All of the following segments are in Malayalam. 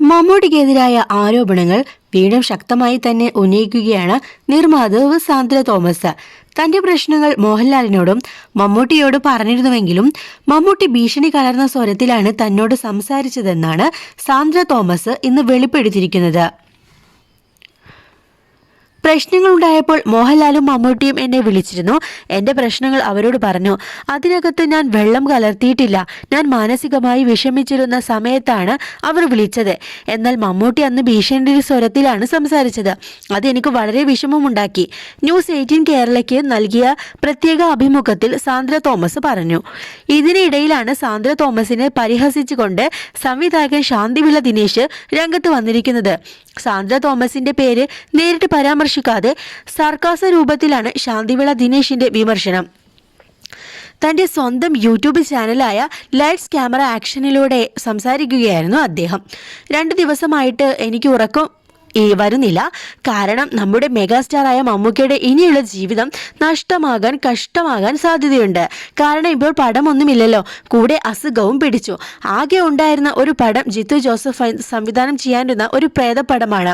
മമ്മൂട്ടിക്കെതിരായ ആരോപണങ്ങൾ വീണ്ടും ശക്തമായി തന്നെ ഉന്നയിക്കുകയാണ് നിർമ്മാതാവ് സാന്ദ്ര തോമസ്. തന്റെ പ്രശ്നങ്ങൾ മോഹൻലാലിനോടും മമ്മൂട്ടിയോടും പറഞ്ഞിരുന്നുവെങ്കിലും മമ്മൂട്ടി ഭീഷണി കലർന്ന സ്വരത്തിലാണ് തന്നോട് സംസാരിച്ചതെന്നാണ് സാന്ദ്ര തോമസ് ഇന്ന് വെളിപ്പെടുത്തിയിരിക്കുന്നത്. പ്രശ്നങ്ങളുണ്ടായപ്പോൾ മോഹൻലാലും മമ്മൂട്ടിയും എന്നെ വിളിച്ചിരുന്നു. എൻ്റെ പ്രശ്നങ്ങൾ അവരോട് പറഞ്ഞു. അതിനകത്ത് ഞാൻ വെള്ളം കലർത്തിയിട്ടില്ല. ഞാൻ മാനസികമായി വിഷമിച്ചിരുന്ന സമയത്താണ് അവർ വിളിച്ചത്. എന്നാൽ മമ്മൂട്ടി അന്ന് ഭീഷണി സ്വരത്തിലാണ് സംസാരിച്ചത്. അതെനിക്ക് വളരെ വിഷമമുണ്ടാക്കി. ന്യൂസ് 18 കേരളയ്ക്ക് നൽകിയ പ്രത്യേക അഭിമുഖത്തിൽ സാന്ദ്ര തോമസ് പറഞ്ഞു. ഇതിനിടയിലാണ് സാന്ദ്ര തോമസിനെ പരിഹസിച്ചുകൊണ്ട് സംവിധായകൻ ശാന്തിവിള ദിനേശ് രംഗത്ത് വന്നിരിക്കുന്നത്. സാന്ദ്ര തോമസിന്റെ പേര് നേരിട്ട് പരാമർശിക്കാതെ സർക്കാസ രൂപത്തിലാണ് ശാന്തിവിള ദിനേശിന്റെ വിമർശനം. തന്റെ സ്വന്തം യൂട്യൂബ് ചാനലായ ലൈറ്റ്സ് ക്യാമറ ആക്ഷനിലൂടെ സംസാരിക്കുകയായിരുന്നു അദ്ദേഹം. 2 ദിവസമായിട്ട് എനിക്ക് ഉറക്കം വരുന്നില്ല. കാരണം നമ്മുടെ മെഗാസ്റ്റാറായ മമ്മൂക്കയുടെ ഇനിയുള്ള ജീവിതം കഷ്ടമാകാൻ സാധ്യതയുണ്ട്. കാരണം ഇപ്പോൾ പടമൊന്നുമില്ലല്ലോ, കൂടെ അസുഖവും പിടിച്ചു. ആകെ ഉണ്ടായിരുന്ന ഒരു പടം ജിത്തു ജോസഫ് സംവിധാനം ചെയ്യാനിരുന്ന ഒരു പ്രേതപടമാണ്.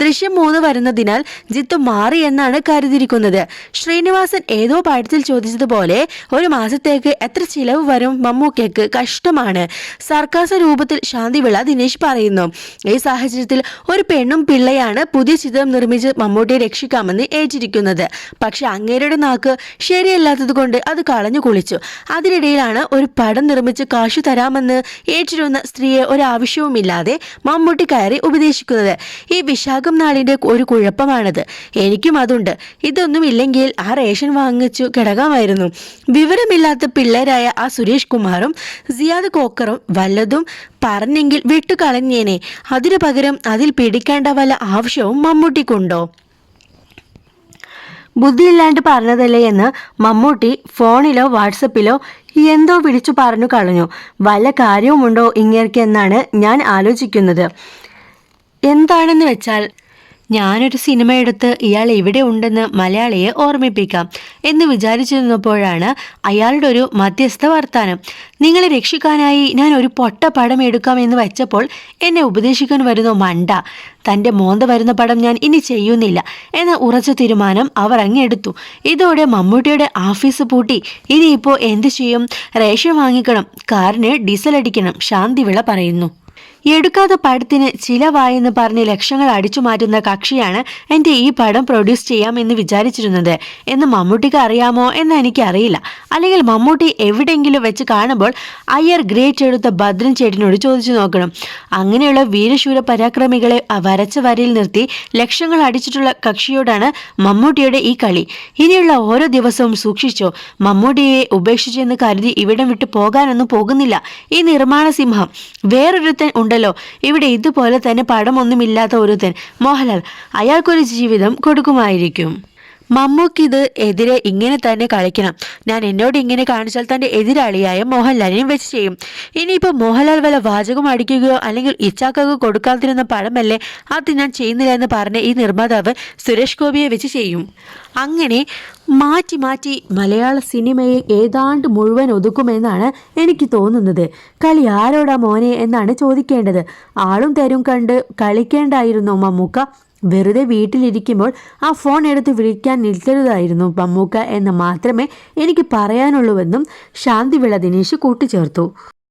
ദൃശ്യം 3 വരുന്നതിനാൽ ജിത്തു മാറി എന്നാണ് കരുതിയിരിക്കുന്നത്. ശ്രീനിവാസൻ ഏതോ പാഠത്തിൽ ചോദിച്ചതുപോലെ 1 മാസത്തേക്ക് എത്ര ചിലവ് വരും മമ്മൂക്കയ്ക്ക്? കഷ്ടമാണ്. സർക്കാസ രൂപത്തിൽ ശാന്തിവിള ദിനേശ് പറയുന്നു. ഈ സാഹചര്യത്തിൽ ഒരു പെണ്ണും പിള്ളയാണ് പുതിയ ചിത്രം നിർമ്മിച്ച് മമ്മൂട്ടിയെ രക്ഷിക്കാമെന്ന് ഏറ്റിരിക്കുന്നത്. പക്ഷെ അങ്ങേരുടെ നാക്ക് ശരിയല്ലാത്തത് കൊണ്ട് അത് കളഞ്ഞു കുളിച്ചു. അതിനിടയിലാണ് ഒരു പടം നിർമ്മിച്ച് കാശു തരാമെന്ന് ഏറ്റിരുന്ന സ്ത്രീയെ ഒരാവശ്യവുമില്ലാതെ മമ്മൂട്ടി കയറി ഉപദേശിക്കുന്നത്. ഈ വിശാഖം നാളിന്റെ ഒരു കുഴപ്പമാണത്. എനിക്കും അതുണ്ട്. ഇതൊന്നുമില്ലെങ്കിൽ ആ റേഷൻ വാങ്ങിച്ചു കിടക്കാമായിരുന്നു. വിവരമില്ലാത്ത പിള്ളേരായ ആ സുരേഷ് കുമാറും സിയാദ് കോക്കറും വല്ലതും പറഞ്ഞെങ്കിൽ വിട്ടുകളഞ്ഞേനെ. അതിനു പകരം അതിൽ പിടിക്കേണ്ട വല്ല ആവശ്യവും മമ്മൂട്ടിക്കുണ്ടോ? ബുദ്ധിയില്ലാണ്ട് പറഞ്ഞതല്ലേ എന്ന് മമ്മൂട്ടി ഫോണിലോ വാട്സപ്പിലോ എന്തോ വിളിച്ചു പറഞ്ഞു കളഞ്ഞു. വല്ല കാര്യവുമുണ്ടോ ഇങ്ങേർക്ക് എന്നാണ് ഞാൻ ആലോചിക്കുന്നത്. എന്താണെന്ന് വെച്ചാൽ, ഞാനൊരു സിനിമ എടുത്ത് ഇയാൾ ഇവിടെ ഉണ്ടെന്ന് മലയാളിയെ ഓർമ്മിപ്പിക്കാം എന്ന് വിചാരിച്ചിരുന്നപ്പോഴാണ് അയാളുടെ ഒരു മധ്യസ്ഥ വർത്താനം. നിങ്ങളെ രക്ഷിക്കാനായി ഞാൻ ഒരു പൊട്ട പടം എടുക്കാമെന്ന് വെച്ചപ്പോൾ എന്നെ ഉപദേശിക്കാൻ വരുന്ന മണ്ട. തൻ്റെ മോന്ത വരുന്ന പടം ഞാൻ ഇനി ചെയ്യുന്നില്ല എന്ന ഉറച്ച തീരുമാനം അവർ അങ്ങെടുത്തു. ഇതോടെ മമ്മൂട്ടിയുടെ ഓഫീസ് പൂട്ടി. ഇനിയിപ്പോൾ എന്ത് ചെയ്യും? റേഷൻ വാങ്ങിക്കണം, കാറിന് ഡീസൽ അടിക്കണം, ശാന്തിവിള പറയുന്നു. എടുക്കാത്ത പടത്തിന് ചിലവായെന്ന് പറഞ്ഞ് ലക്ഷങ്ങൾ അടിച്ചു മാറ്റുന്ന കക്ഷിയാണ് എൻ്റെ ഈ പടം പ്രൊഡ്യൂസ് ചെയ്യാമെന്ന് വിചാരിച്ചിരുന്നത് എന്ന് മമ്മൂട്ടിക്ക് അറിയാമോ എന്ന് എനിക്കറിയില്ല. അല്ലെങ്കിൽ മമ്മൂട്ടി എവിടെയെങ്കിലും വെച്ച് കാണുമ്പോൾ അയ്യർ ഗ്രേറ്റ് എടുത്ത ഭദ്രൻ ചേട്ടനോട് ചോദിച്ചു നോക്കണം. അങ്ങനെയുള്ള വീരശൂര പരാക്രമികളെ വരച്ച വരയിൽ നിർത്തി ലക്ഷങ്ങൾ അടിച്ചിട്ടുള്ള കക്ഷിയോടാണ് മമ്മൂട്ടിയുടെ ഈ കളി. ഇനിയുള്ള ഓരോ ദിവസവും സൂക്ഷിച്ചോ. മമ്മൂട്ടിയെ ഉപേക്ഷിച്ചെന്ന് കരുതി ഇവിടം വിട്ട് പോകാനൊന്നും പോകുന്നില്ല ഈ നിർമ്മാണ സിംഹം. വേറൊരുത്തൻ ഉണ്ടല്ലോ ഇവിടെ, ഇതുപോലെ തന്നെ പടമൊന്നുമില്ലാത്ത ഒരുത്തൻ, മോഹൻലാൽ. അയാൾക്കൊരു ജീവിതം കൊടുക്കുമായിരിക്കും. മമ്മൂക്കിത് എതിരെ ഇങ്ങനെ തന്നെ കളിക്കണം. ഞാൻ എന്നോട് ഇങ്ങനെ കാണിച്ചാൽ തൻ്റെ എതിരാളിയായ മോഹൻലാലിനെ വെച്ച് ചെയ്യും. ഇനിയിപ്പോൾ മോഹൻലാൽ വല്ല വാചകം അടിക്കുകയോ അല്ലെങ്കിൽ ഇച്ചാക്കോ കൊടുക്കാതിരുന്ന പടമല്ലേ, അത് ഞാൻ ചെയ്യുന്നില്ല എന്ന് പറഞ്ഞ് ഈ നിർമ്മാതാവ് സുരേഷ് ഗോപിയെ വെച്ച് ചെയ്യും. അങ്ങനെ മാറ്റി മാറ്റി മലയാള സിനിമയെ ഏതാണ്ട് മുഴുവൻ ഒതുക്കുമെന്നാണ് എനിക്ക് തോന്നുന്നത്. കളി ആരോടാ മോനെ എന്നാണ് ചോദിക്കേണ്ടത്. ആളും തരും കണ്ട് കളിക്കേണ്ടായിരുന്നു മമ്മൂക്ക. വെറുതെ വീട്ടിലിരിക്കുമ്പോൾ ആ ഫോൺ എടുത്ത് വിളിക്കാൻ നിൽക്കരുതായിരുന്നു മമ്മൂക്ക എന്ന് മാത്രമേ എനിക്ക് പറയാനുള്ളൂവെന്നും ശാന്തിവിള ദിനേശ് കൂട്ടിച്ചേർത്തു.